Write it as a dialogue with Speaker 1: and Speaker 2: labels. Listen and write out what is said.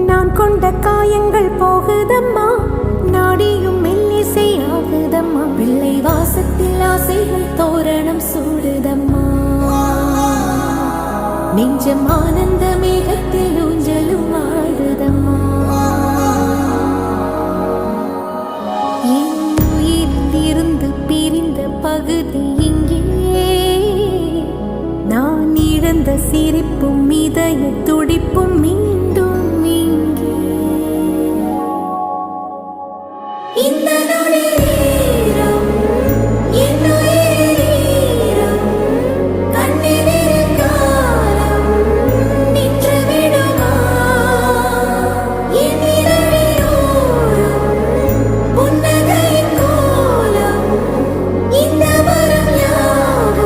Speaker 1: நான் கொண்ட காயங்கள் போகுதம்மா, நாடியும் மெல்லிசை ஆகுதம்மா. பிள்ளை வாசத்தில் ஆசைகள் தோரணம் சூடுதம்மா. நெஞ்சம் ஆனந்த மேகத்தில் ஊஞ்சலும் ஆடுதம்மா. என் உயிரிலிருந்து பிரிந்த பகுதி இங்கே, நான் இழந்த சிரிப்பும் இதய துடிப்பும்